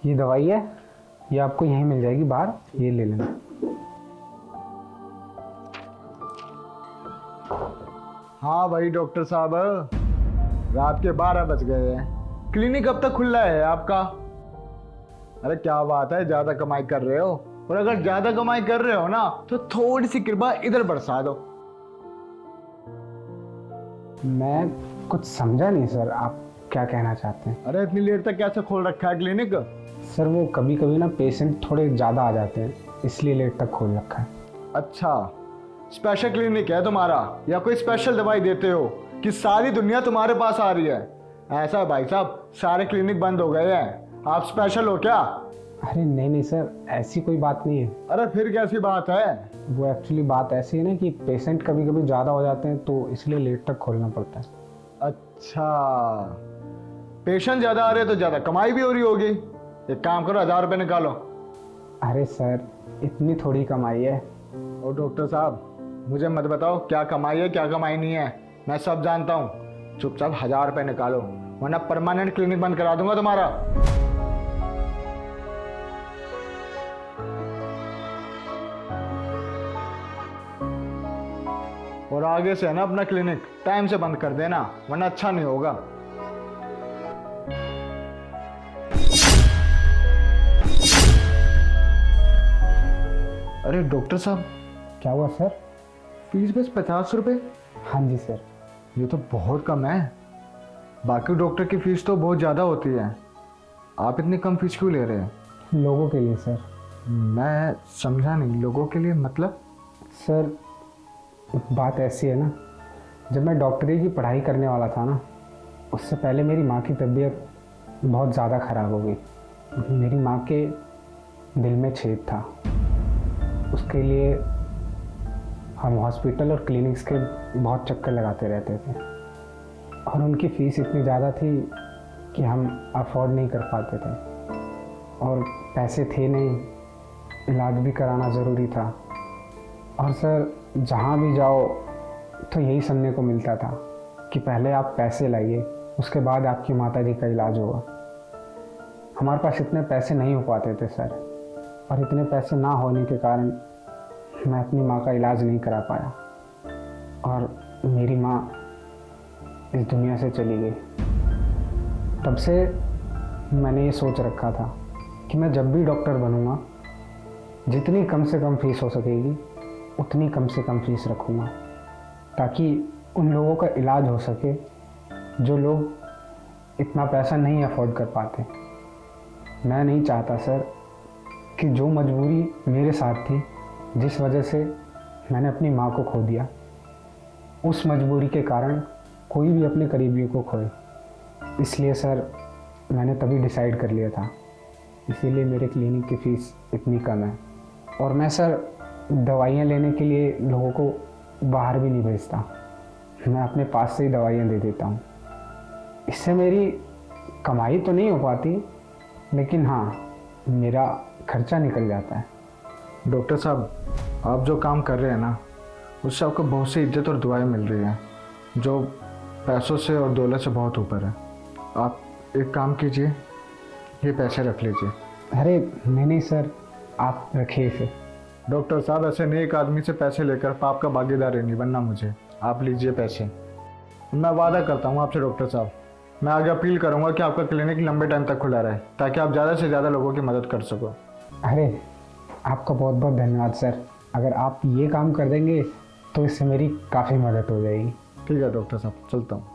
ये दवाई है, ये आपको यहीं मिल जाएगी बाहर, ये ले लेना। हाँ भाई डॉक्टर साहब, रात के 12 बज गए हैं। क्लिनिक कब तक खुला है आपका? अरे क्या बात है, ज्यादा कमाई कर रहे हो? और अगर ज्यादा कमाई कर रहे हो ना तो थोड़ी सी कृपा इधर बरसा दो। मैं कुछ समझा नहीं सर, आप क्या कहना चाहते हैं? अरे इतनी लेट तक कैसे खोल रखा है क्लिनिक? सर वो कभी कभी ना पेशेंट थोड़े ज़्यादा आ जाते हैं, इसलिए लेट तक खोल रखा है। अच्छा, स्पेशल क्लिनिक है तुम्हारा या कोई स्पेशल दवाई देते हो कि सारी दुनिया तुम्हारे पास आ रही है? ऐसा है भाई साहब, सारे क्लिनिक बंद हो गए हैं, आप स्पेशल हो क्या? अरे नहीं नहीं सर, ऐसी कोई बात नहीं है। अरे फिर कैसी बात है? वो एक्चुअली बात ऐसी है ना कि पेशेंट कभी कभी ज़्यादा हो जाते हैं, तो इसलिए लेट तक खोलना पड़ता है। अच्छा, पेशेंट ज्यादा आ रहे तो ज्यादा कमाई भी हो रही होगी। एक काम करो, 1000 रुपये निकालो। अरे सर, इतनी थोड़ी कमाई है। और डॉक्टर साहब मुझे मत बताओ क्या कमाई है क्या कमाई नहीं है, मैं सब जानता हूँ। चुपचाप 1000 रुपये निकालो, वरना परमानेंट क्लिनिक बंद करा दूंगा तुम्हारा। और आगे से है ना अपना क्लिनिक टाइम से बंद कर देना, वरना अच्छा नहीं होगा। अरे डॉक्टर साहब, क्या हुआ सर? फीस बस 50 रुपये? हाँ जी सर। ये तो बहुत कम है, बाकी डॉक्टर की फीस तो बहुत ज़्यादा होती है। आप इतनी कम फीस क्यों ले रहे हैं? लोगों के लिए सर। मैं समझा नहीं, लोगों के लिए मतलब? सर बात ऐसी है ना, जब मैं डॉक्टरी की पढ़ाई करने वाला था ना, उससे पहले मेरी माँ की तबीयत बहुत ज़्यादा ख़राब हो गई। मेरी माँ के दिल में छेद था, उसके लिए हम हॉस्पिटल और क्लिनिक्स के बहुत चक्कर लगाते रहते थे, और उनकी फ़ीस इतनी ज़्यादा थी कि हम अफोर्ड नहीं कर पाते थे, और पैसे थे नहीं, इलाज भी कराना ज़रूरी था। और सर जहाँ भी जाओ तो यही सुनने को मिलता था कि पहले आप पैसे लाइए, उसके बाद आपकी माताजी का इलाज होगा। हमारे पास इतने पैसे नहीं हो पाते थे सर, और इतने पैसे ना होने के कारण मैं अपनी माँ का इलाज नहीं करा पाया, और मेरी माँ इस दुनिया से चली गई। तब से मैंने ये सोच रखा था कि मैं जब भी डॉक्टर बनूंगा, जितनी कम से कम फीस हो सकेगी उतनी कम से कम फीस रखूँगा, ताकि उन लोगों का इलाज हो सके जो लोग इतना पैसा नहीं अफोर्ड कर पाते। मैं नहीं चाहता सर कि जो मजबूरी मेरे साथ थी, जिस वजह से मैंने अपनी माँ को खो दिया, उस मजबूरी के कारण कोई भी अपने करीबियों को खोए। इसलिए सर मैंने तभी डिसाइड कर लिया था, इसीलिए मेरे क्लिनिक की फ़ीस इतनी कम है। और मैं सर दवाइयाँ लेने के लिए लोगों को बाहर भी नहीं भेजता, मैं अपने पास से ही दवाइयाँ दे देता हूँ। इससे मेरी कमाई तो नहीं हो पाती, लेकिन हाँ मेरा खर्चा निकल जाता है। डॉक्टर साहब, आप जो काम कर रहे हैं ना, उससे आपको बहुत सी इज्जत और दुआएं मिल रही हैं, जो पैसों से और दौलत से बहुत ऊपर है। आप एक काम कीजिए, ये पैसे रख लीजिए। अरे नहीं सर, आप रखिए इसे। डॉक्टर साहब, ऐसे नहीं एक आदमी से पैसे लेकर पाप का भागीदार नहीं बनना मुझे। आप लीजिए पैसे। मैं वादा करता हूँ आपसे डॉक्टर साहब, मैं आगे अपील करूँगा कि आपका क्लिनिक लंबे टाइम तक खुला रहे, ताकि आप ज़्यादा से ज़्यादा लोगों की मदद कर सको। अरे आपका बहुत बहुत धन्यवाद सर, अगर आप ये काम कर देंगे तो इससे मेरी काफ़ी मदद हो जाएगी। ठीक है डॉक्टर साहब, चलता हूँ।